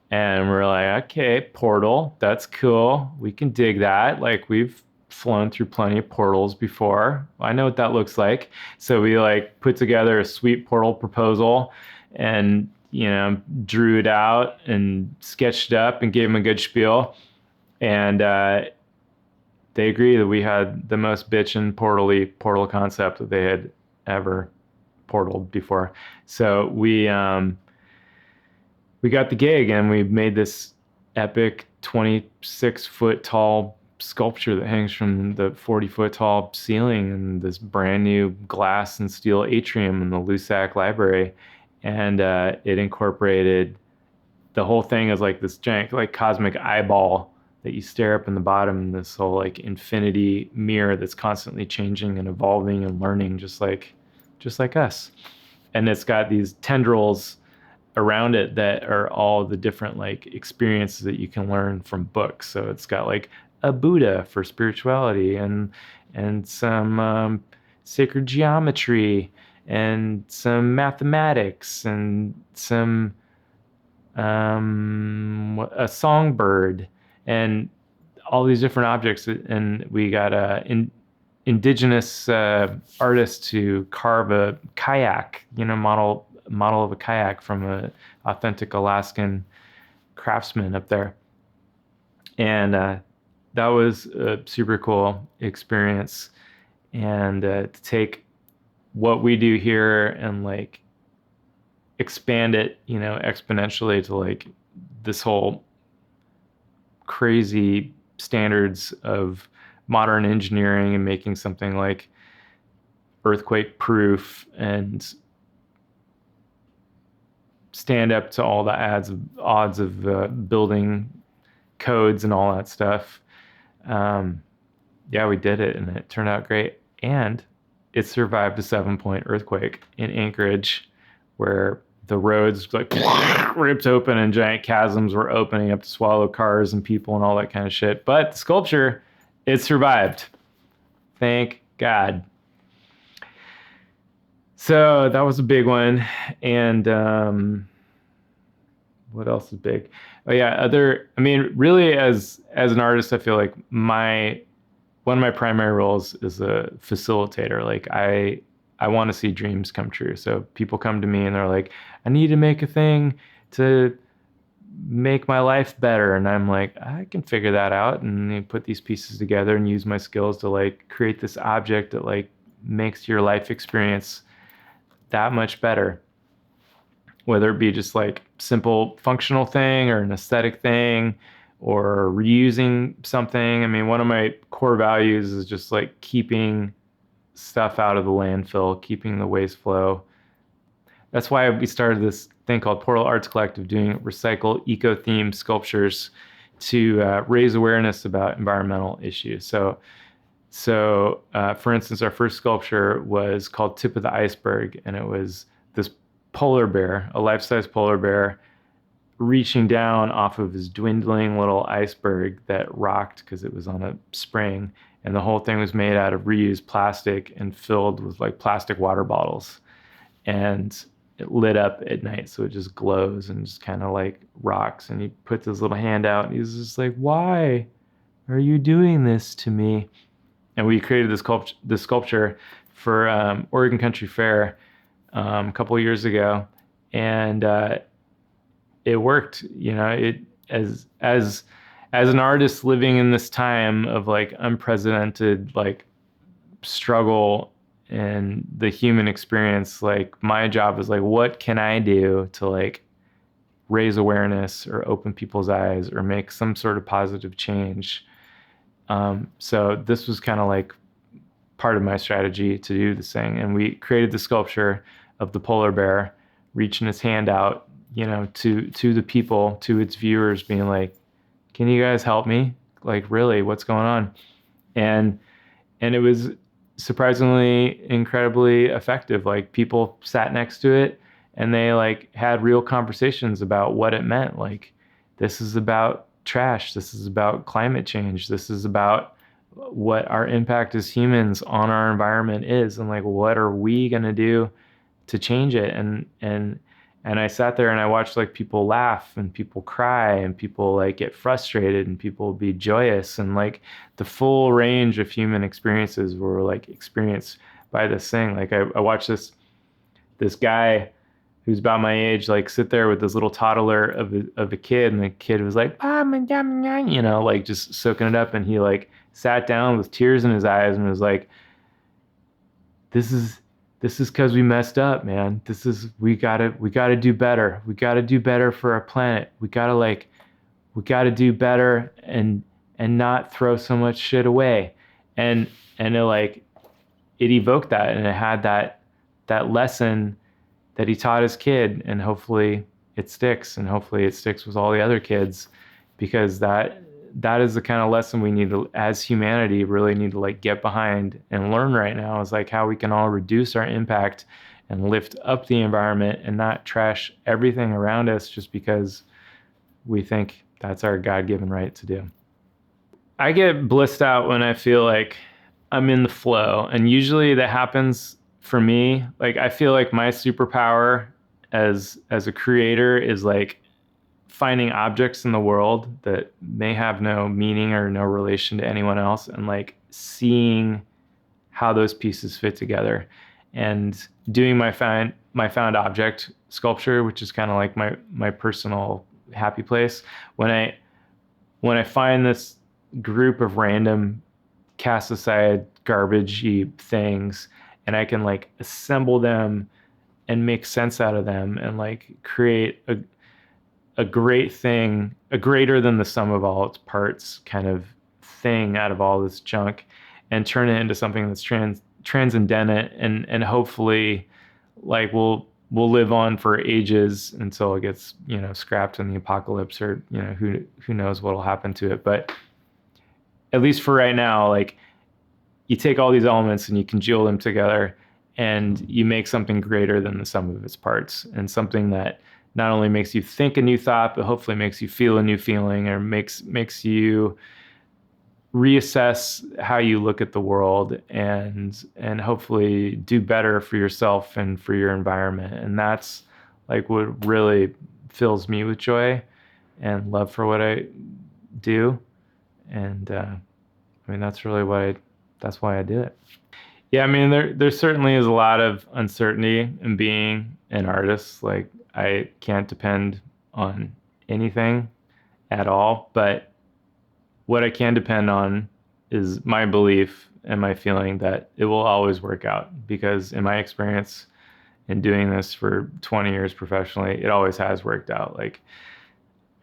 And we're like, okay, portal, that's cool. We can dig that. Like we've flown through plenty of portals before. I know what that looks like. So we like put together a sweet portal proposal and, drew it out and sketched it up and gave them a good spiel. And they agreed that we had the most bitchin' portal concept that they had ever portaled before. So we got the gig, and we made this epic 26-foot tall sculpture that hangs from the 40-foot tall ceiling in this brand new glass and steel atrium in the Lusac Library. And it incorporated the whole thing as like this giant like cosmic eyeball that you stare up in the bottom, and this whole like infinity mirror that's constantly changing and evolving and learning just like us. And it's got these tendrils around it that are all the different like experiences that you can learn from books. So it's got like a Buddha for spirituality and some sacred geometry and some mathematics and some a songbird and all these different objects. And we got indigenous artists to carve a kayak, model of a kayak from an authentic Alaskan craftsman up there. And that was a super cool experience. And to take what we do here and like expand it, exponentially to like this whole crazy standards of modern engineering and making something like earthquake proof and stand up to all the odds of building codes and all that stuff. We did it, and it turned out great. And it survived a 7-point earthquake in Anchorage, where the roads like ripped open and giant chasms were opening up to swallow cars and people and all that kind of shit. But the sculpture, it survived. Thank God. So that was a big one. And what else is big? Oh yeah, really as an artist, I feel like one of my primary roles is a facilitator. Like I want to see dreams come true. So people come to me and they're like, I need to make a thing to make my life better. And I'm like, I can figure that out. And you put these pieces together and use my skills to like create this object that like makes your life experience that much better. Whether it be just like simple functional thing or an aesthetic thing, or reusing something. I mean, one of my core values is just like keeping stuff out of the landfill, keeping the waste flow. That's why we started this thing called Portal Arts Collective, doing recycle eco-themed sculptures to raise awareness about environmental issues. So, for instance, our first sculpture was called Tip of the Iceberg, and it was this polar bear, a life-size polar bear, reaching down off of his dwindling little iceberg that rocked because it was on a spring. And the whole thing was made out of reused plastic and filled with like plastic water bottles. And it lit up at night, so it just glows and just kind of like rocks. And he puts his little hand out and he's just like, "Why are you doing this to me?" And we created this sculpture for Oregon Country Fair a couple of years ago, and it worked. You know, it as an artist living in this time of like unprecedented like struggle and the human experience, like my job is like, what can I do to like raise awareness or open people's eyes or make some sort of positive change? So this was kind of like part of my strategy to do this thing. And we created the sculpture of the polar bear reaching his hand out, you know, to the people, to its viewers, being like, "Can you guys help me? Like, really, what's going on?" And it was surprisingly incredibly effective. Like, people sat next to it and they like had real conversations about what it meant. Like, this is about trash. This is about climate change. This is about what our impact as humans on our environment is, and like, what are we going to do to change it? And I sat there and I watched like people laugh and people cry and people like get frustrated and people be joyous, and like the full range of human experiences were like experienced by this thing. Like I watched this guy who's about my age like sit there with this little toddler of a kid, and the kid was like, you know, like just soaking it up, and he like sat down with tears in his eyes and was like, this is because we messed up, man. We gotta do better. We gotta do better for our planet. We gotta do better and not throw so much shit away. And it evoked that, and it had that lesson that he taught his kid, and hopefully it sticks, and hopefully it sticks with all the other kids, because that is the kind of lesson we need to, as humanity, really need to like get behind and learn right now, is like how we can all reduce our impact and lift up the environment and not trash everything around us just because we think that's our God-given right to do. I get blissed out when I feel like I'm in the flow, and usually that happens for me. Like I feel like my superpower as a creator is like finding objects in the world that may have no meaning or no relation to anyone else, and like seeing how those pieces fit together, and doing my found object sculpture, which is kind of like my personal happy place. When I find this group of random cast aside garbagey things, and I can like assemble them and make sense out of them and like create a great thing, a greater than the sum of all its parts kind of thing out of all this junk, and turn it into something that's transcendent and hopefully like will live on for ages until it gets, you know, scrapped in the apocalypse, or, you know, who knows what'll happen to it. But at least for right now, like you take all these elements and you congeal them together and you make something greater than the sum of its parts, and something that not only makes you think a new thought, but hopefully makes you feel a new feeling, or makes you reassess how you look at the world, and hopefully do better for yourself and for your environment. And that's like what really fills me with joy and love for what I do. And I mean, that's really that's why I do it. Yeah, I mean, there certainly is a lot of uncertainty in being an artist. Like, I can't depend on anything at all, but what I can depend on is my belief and my feeling that it will always work out, because in my experience in doing this for 20 years professionally, it always has worked out. Like,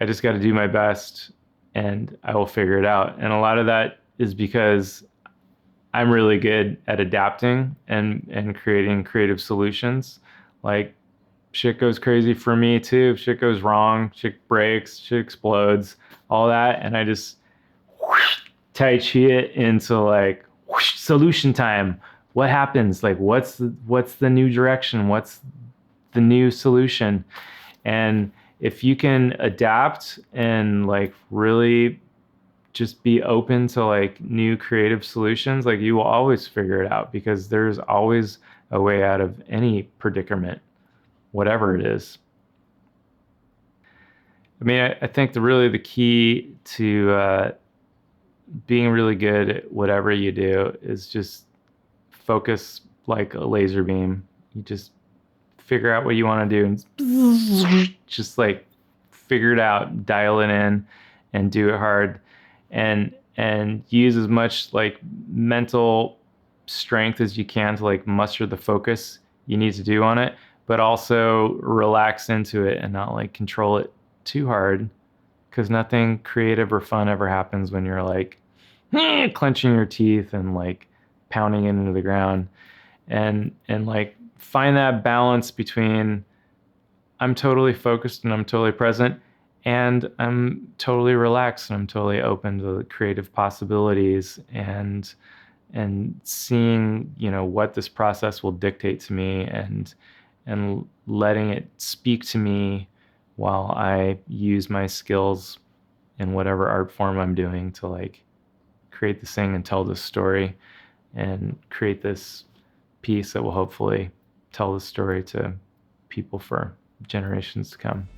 I just got to do my best and I will figure it out. And a lot of that is because I'm really good at adapting and creating creative solutions. Like shit goes crazy for me too. Shit goes wrong, shit breaks, shit explodes, all that, and I just whoosh, tai chi it into like whoosh, solution time. What happens? Like what's the new direction? What's the new solution? And if you can adapt and like really just be open to like new creative solutions, like you will always figure it out because there's always a way out of any predicament, whatever it is. I mean, I think the key to being really good at whatever you do is just focus like a laser beam. You just figure out what you want to do and just like figure it out, dial it in, and do it hard, and use as much like mental strength as you can to like muster the focus you need to do on it, but also relax into it and not like control it too hard because nothing creative or fun ever happens when you're like clenching your teeth and like pounding it into the ground. And like find that balance between I'm totally focused and I'm totally present and I'm totally relaxed and I'm totally open to the creative possibilities and seeing, you know, what this process will dictate to me and letting it speak to me while I use my skills in whatever art form I'm doing to like create this thing and tell this story and create this piece that will hopefully tell the story to people for generations to come.